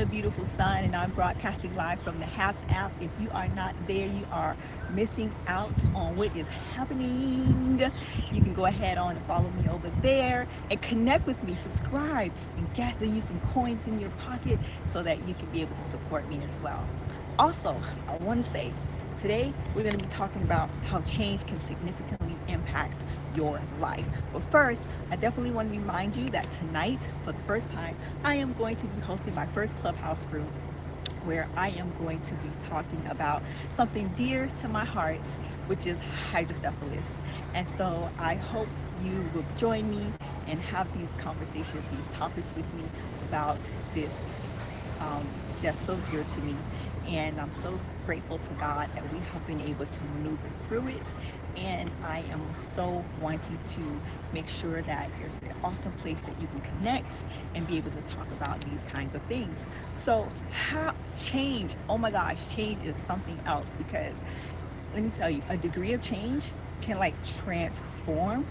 the beautiful sun, and I'm broadcasting live from the Habs app. If you are not there, you are missing out on what is happening. You can go ahead on and follow me over there and connect with me, subscribe, and gather you some coins in your pocket so that you can be able to support me as well. Also, I want to say today we're going to be talking about how change can significantly impact your life. But first, I definitely want to remind you that tonight, for the first time, I am going to be hosting my first Clubhouse room where I am going to be talking about something dear to my heart, which is hydrocephalus. And so I hope you will join me and have these conversations, these topics with me about this um, that's so dear to me. And I'm so grateful to God that we have been able to maneuver through it. And I am so wanting to make sure that there's an awesome place that you can connect and be able to talk about these kinds of things. So, how change, oh my gosh, change is something else because let me tell you, a degree of change can like transform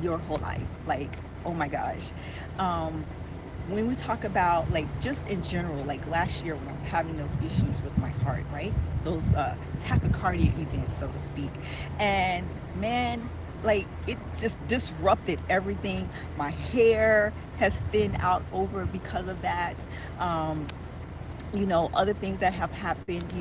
your whole life. Like, oh my gosh. Um, when we talk about like just in general, like last year when I was having those issues with my heart, right? Those tachycardia events, so to speak. And man, like it just disrupted everything. My hair has thinned out over because of that. Um, other things that have happened,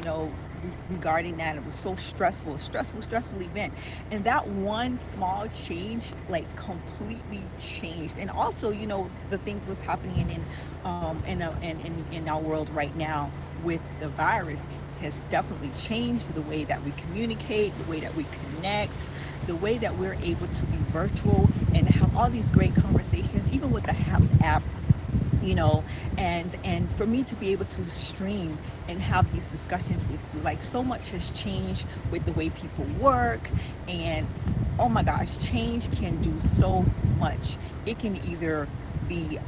regarding that. It was so stressful event. And that one small change, like completely changed. And also, the things was happening in our world right now with the virus has definitely changed the way that we communicate, the way that we connect, the way that we're able to be virtual and have all these great conversations, even with the HAPS app, and for me to be able to stream and have these discussions with you, like so much has changed with the way people work. And oh my gosh, change can do so much. It can either be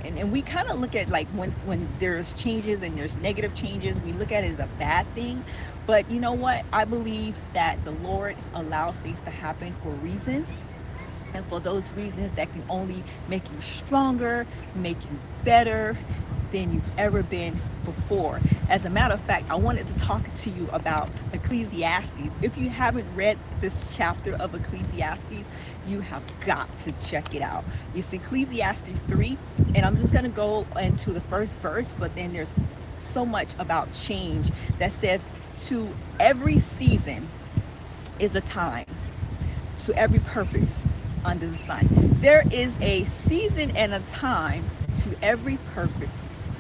and we kind of look at like when there's changes and there's negative changes, we look at it as a bad thing. But you know what, I believe that the Lord allows things to happen for reasons, and for those reasons that can only make you stronger, make you better than you've ever been before. As a matter of fact, I wanted to talk to you about Ecclesiastes. If you haven't read this chapter of Ecclesiastes, you have got to check it out. It's Ecclesiastes 3, and I'm just going to go into the first verse, but then there's so much about change that says, to every season is a time, to every purpose under the sun. There is a season and a time to every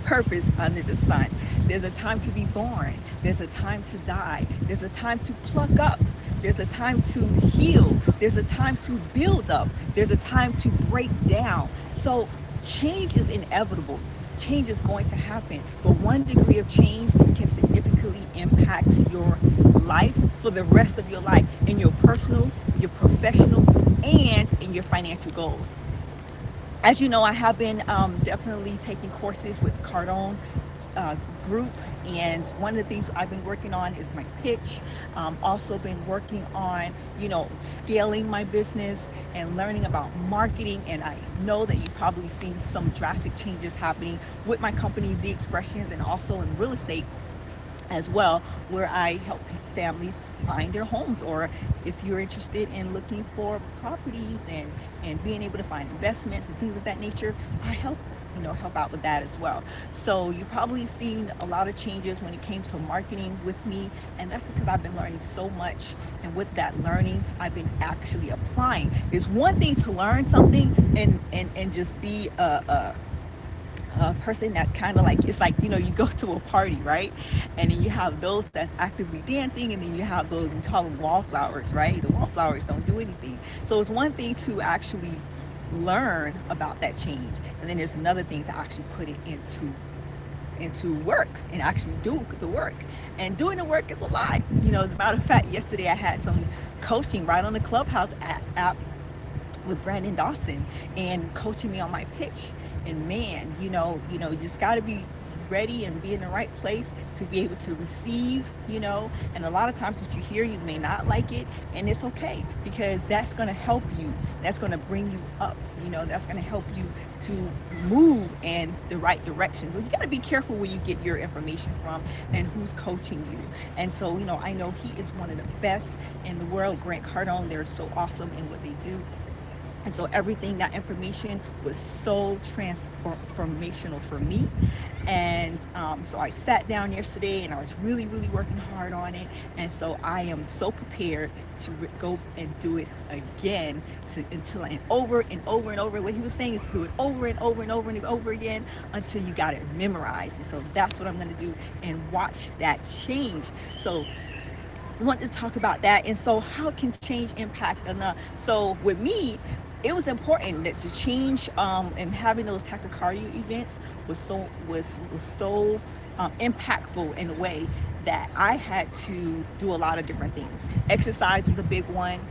purpose under the sun. There's a time to be born. There's a time to die. There's a time to pluck up. There's a time to heal. There's a time to build up. There's a time to break down. So change is inevitable. Change is going to happen. But one degree of change can significantly impact your life for the rest of your life, in your personal, your professional, and in your financial goals. As you know, I have been definitely taking courses with Cardone uh, Group, and one of the things I've been working on is my pitch. Also been working on, scaling my business and learning about marketing. And I know that you've probably seen some drastic changes happening with my company, Z Expressions, and also in real estate as well, where I help families find their homes, or if you're interested in looking for properties and being able to find investments and things of that nature, I help out with that as well. So you've probably seen a lot of changes when it came to marketing with me, and that's because I've been learning so much, and with that learning I've been actually applying. It's one thing to learn something and just be a person that's kind of like, it's like, you go to a party, right? And then you have those that's actively dancing, and then you have those, we call them wallflowers, right? The wallflowers don't do anything. So it's one thing to actually learn about that change, and then there's another thing to actually put it into work and actually do the work. And doing the work is a lot. As a matter of fact, yesterday I had some coaching right on the Clubhouse app with Brandon Dawson, and coaching me on my pitch. And man, you just got to be ready and be in the right place to be able to receive, and a lot of times what you hear, you may not like it, and it's okay, because that's going to help you. That's going to bring you up. That's going to help you to move in the right direction. So you got to be careful where you get your information from and who's coaching you. And so, I know he is one of the best in the world. Grant Cardone, they're so awesome in what they do. And so everything, that information was so transformational for me. And so I sat down yesterday and I was really, really working hard on it. And so I am so prepared to go and do it again until and over and over and over. What he was saying is to do it over and over and over and over again until you got it memorized. And so that's what I'm going to do and watch that change. So I want to talk about that. And so how can change impact enough? So with me, it was important that to change and having those tachycardia events was so impactful in a way that I had to do a lot of different things. Exercise is a big one,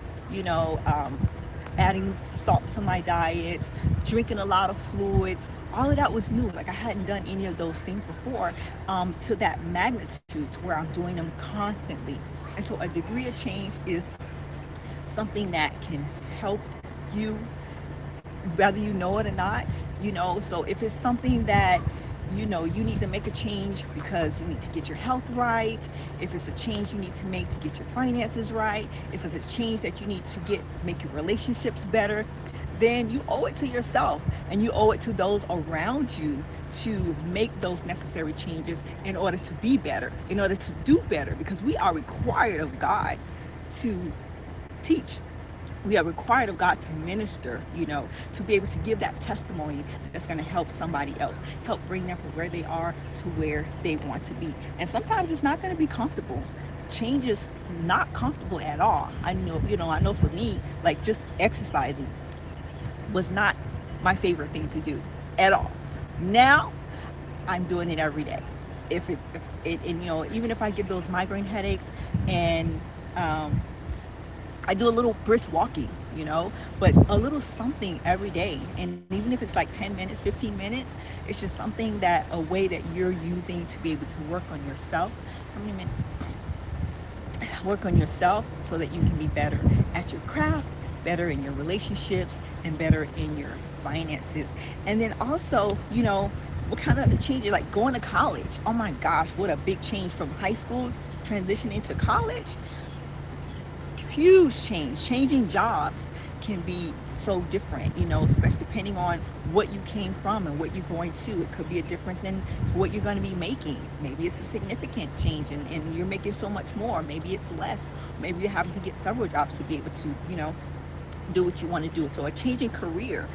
adding salt to my diet, drinking a lot of fluids. All of that was new. Like, I hadn't done any of those things before to that magnitude, to where I'm doing them constantly. And so a degree of change is something that can help you, whether you know it or not. So if it's something that you need to make a change because you need to get your health right, if it's a change you need to make to get your finances right, if it's a change that you need to make your relationships better, then you owe it to yourself and you owe it to those around you to make those necessary changes in order to be better, in order to do better, because we are required of God to teach. We are required of God to minister, to be able to give that testimony that's going to help somebody else, help bring them from where they are to where they want to be. And sometimes it's not going to be comfortable. Change is not comfortable at all. I know for me, like, just exercising was not my favorite thing to do at all. Now I'm doing it every day. Even if I get those migraine headaches, and I do a little brisk walking, but a little something every day. And even if it's like 10 minutes, 15 minutes, it's just something a way that you're using to be able to work on yourself. Work on yourself so that you can be better at your craft, better in your relationships, and better in your finances. And then also, what kind of changes, like going to college. Oh my gosh, what a big change from high school transitioning to college. Huge change. Changing jobs can be so different, especially depending on what you came from and what you're going to. It could be a difference in what you're going to be making. Maybe it's a significant change and you're making so much more. Maybe it's less. Maybe you're having to get several jobs to be able to, do what you want to do. So a change in career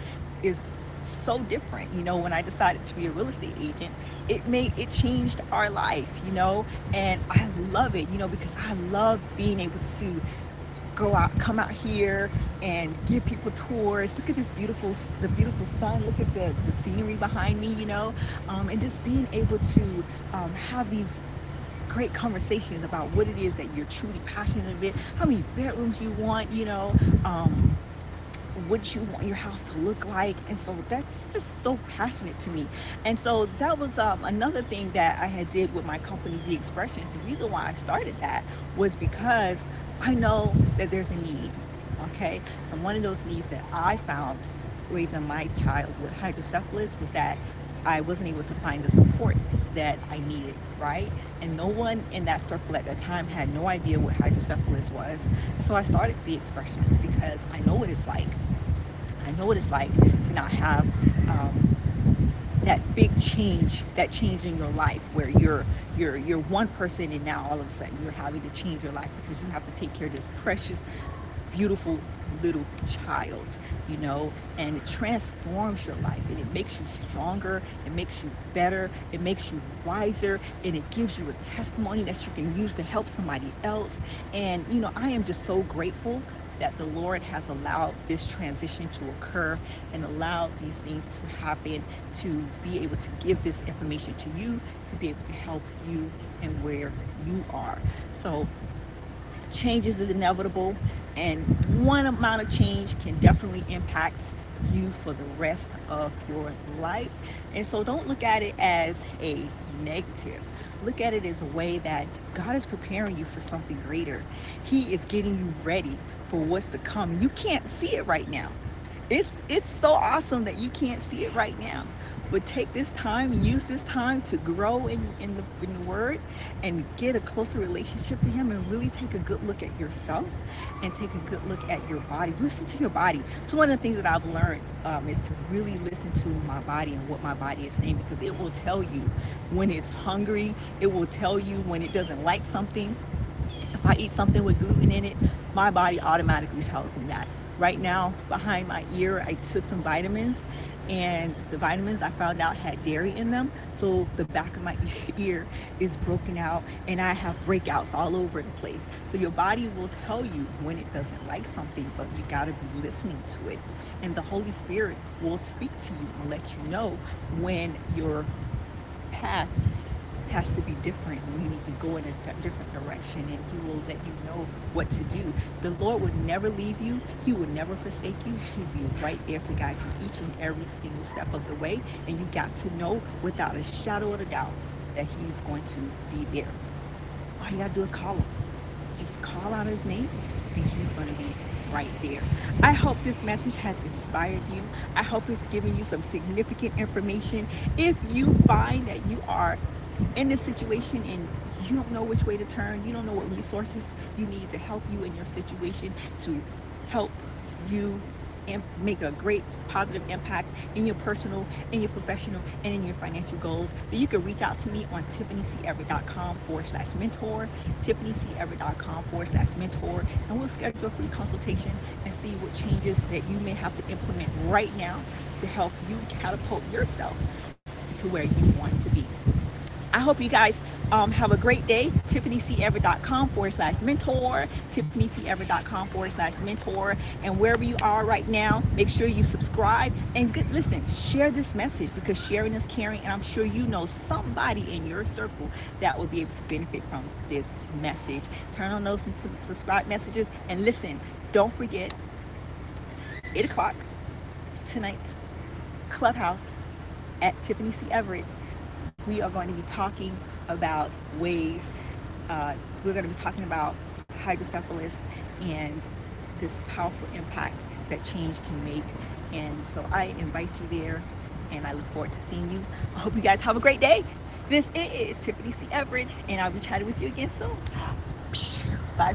is so different. When I decided to be a real estate agent, it changed our life, and I love it, because I love being able to come out here and give people tours. Look at the beautiful sun. Look at the scenery behind me, and just being able to have these great conversations about what it is that you're truly passionate about, how many bedrooms you want, what you want your house to look like. And so that's just so passionate to me. And so that was another thing that I had did with my company, The Expressions. The reason why I started that was because I know that there's a need, okay? And one of those needs that I found raising my child with hydrocephalus was that I wasn't able to find the support that I needed, right? And no one in that circle at that time had no idea what hydrocephalus was. So I started The Expressions because I know what it's like. I know what it's like to not have that big change, that change in your life where you're one person and now all of a sudden you're having to change your life because you have to take care of this precious, beautiful little child, and it transforms your life and it makes you stronger, it makes you better, it makes you wiser, and it gives you a testimony that you can use to help somebody else. And I am just so grateful that the Lord has allowed this transition to occur and allowed these things to happen, to be able to give this information to you, to be able to help you and where you are. So change is inevitable, and one amount of change can definitely impact you for the rest of your life. And so don't look at it as a negative. Look at it as a way that God is preparing you for something greater. He is getting you ready for what's to come. You can't see it right now. It's so awesome that you can't see it right now. But take this time, use this time to grow in the word and get a closer relationship to him, and really take a good look at yourself and take a good look at your body. Listen to your body. So one of the things that I've learned is to really listen to my body and what my body is saying, because it will tell you when it's hungry. It will tell you when it doesn't like something. If I eat something with gluten in it, my body automatically tells me that. Right now, behind my ear, I took some vitamins, and the vitamins I found out had dairy in them. So the back of my ear is broken out, and I have breakouts all over the place. So your body will tell you when it doesn't like something, but you got to be listening to it. And the Holy Spirit will speak to you and let you know when your path has to be different, and you need to go in a different direction, and he will let you know what to do. The Lord would never leave you. He would never forsake you. He'll be right there to guide you each and every single step of the way, and you got to know without a shadow of a doubt that he's going to be there. All you got to do is call him. Just call out his name, and he's going to be right there. I hope this message has inspired you. I hope it's given you some significant information. If you find that you are in this situation and you don't know which way to turn, you don't know what resources you need to help you in your situation, to help you and make a great positive impact in your personal, in your professional, and in your financial goals, then you can reach out to me on TiffanyCEverett.com/mentor, TiffanyCEverett.com/mentor, and we'll schedule a free consultation and see what changes that you may have to implement right now to help you catapult yourself to where you want to be. I hope you guys have a great day. TiffanyCEverett.com/mentor, TiffanyCEverett.com/mentor, and wherever you are right now, make sure you subscribe and listen, share this message, because sharing is caring, and I'm sure you know somebody in your circle that will be able to benefit from this message. Turn on those subscribe messages and listen. Don't forget, 8 o'clock tonight, Clubhouse at Tiffany C. Everett. We are going to be talking about ways, we're going to be talking about hydrocephalus and this powerful impact that change can make. And so I invite you there, and I look forward to seeing you. I hope you guys have a great day. This is Tiffany C. Everett, and I'll be chatting with you again soon. Bye.